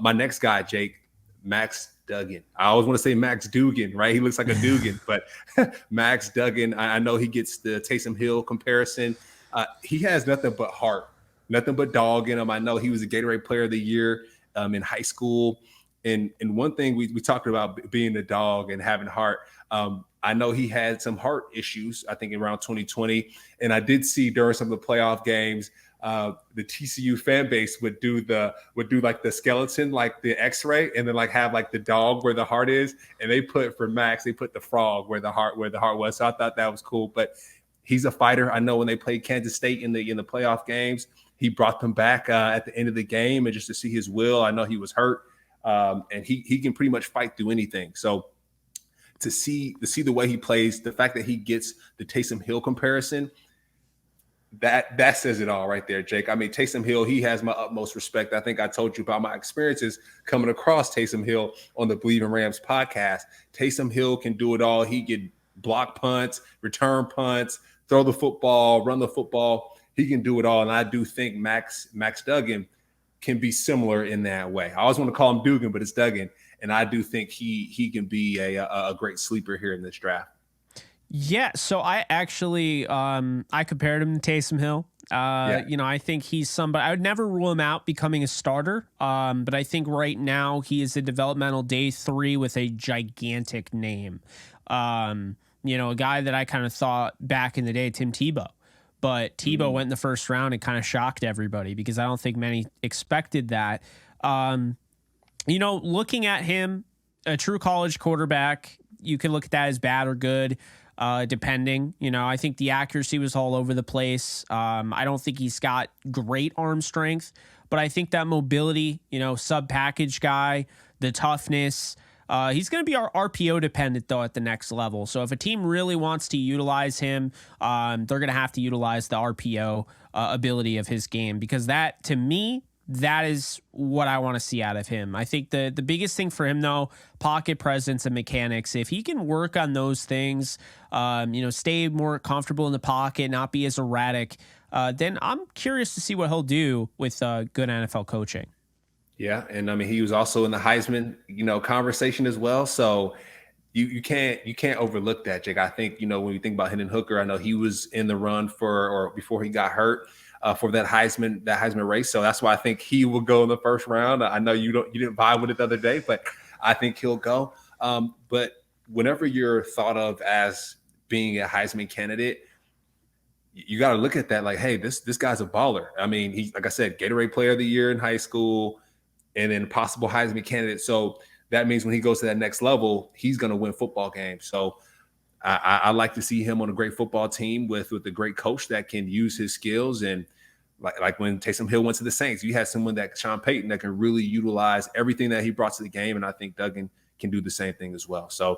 My next guy, Jake, Max Duggan. I always want to say Max Duggan, right? He looks like a Dugan, but Max Duggan. I know he gets the Taysom Hill comparison. He has nothing but heart, nothing but dog in him. I know he was a Gatorade Player of the Year in high school. And one thing we talked about being a dog and having heart. I know he had some heart issues, I think around 2020. And I did see during some of the playoff games, the TCU fan base would do like the skeleton, like the X-ray, and then like have like the dog where the heart is. And they put for Max, they put the frog where the heart was. So I thought that was cool. But he's a fighter. I know when they played Kansas State in the playoff games, he brought them back at the end of the game, and just to see his will. I know he was hurt, and he can pretty much fight through anything. So to see the way he plays, the fact that he gets the Taysom Hill comparison, that says it all right there, Jake. I mean, Taysom Hill, he has my utmost respect. I think I told you about my experiences coming across Taysom Hill on the Bleav in Rams podcast. Taysom Hill can do it all. He can block punts, return punts, throw the football, run the football. He can do it all. And I do think Max Duggan can be similar in that way. I always want to call him Dugan, but it's Duggan. And I do think he can be a great sleeper here in this draft. Yeah, so I actually I compared him to Taysom Hill. I think he's somebody I would never rule him out becoming a starter. But I think right now he is a developmental day 3 with a gigantic name. A guy that I kind of thought back in the day, Tim Tebow. But Tebow went in the first round and kind of shocked everybody because I don't think many expected that. Looking at him, a true college quarterback, you can look at that as bad or good. Depending, I think the accuracy was all over the place. I don't think he's got great arm strength, but I think that mobility, sub package guy, the toughness, he's going to be our RPO dependent though at the next level. So if a team really wants to utilize him, they're going to have to utilize the RPO ability of his game, because that, to me, that is what I want to see out of him. I think the biggest thing for him, though, pocket presence and mechanics. If he can work on those things, stay more comfortable in the pocket, not be as erratic, then I'm curious to see what he'll do with good NFL coaching. Yeah, and I mean, he was also in the Heisman, conversation as well. So you can't overlook that, Jake. I think, when you think about Hendon Hooker, I know he was in the run before he got hurt. For that Heisman race. So that's why I think he will go in the first round. I know you didn't vibe with it the other day, but I think he'll go. But whenever you're thought of as being a Heisman candidate, you got to look at that like, hey, this guy's a baller. I mean, he, like I said, Gatorade Player of the Year in high school, and then possible Heisman candidate. So that means when he goes to that next level, he's going to win football games. So I like to see him on a great football team with a great coach that can use his skills. And like when Taysom Hill went to the Saints, you had someone that Sean Payton that can really utilize everything that he brought to the game. And I think Duggan can do the same thing as well. So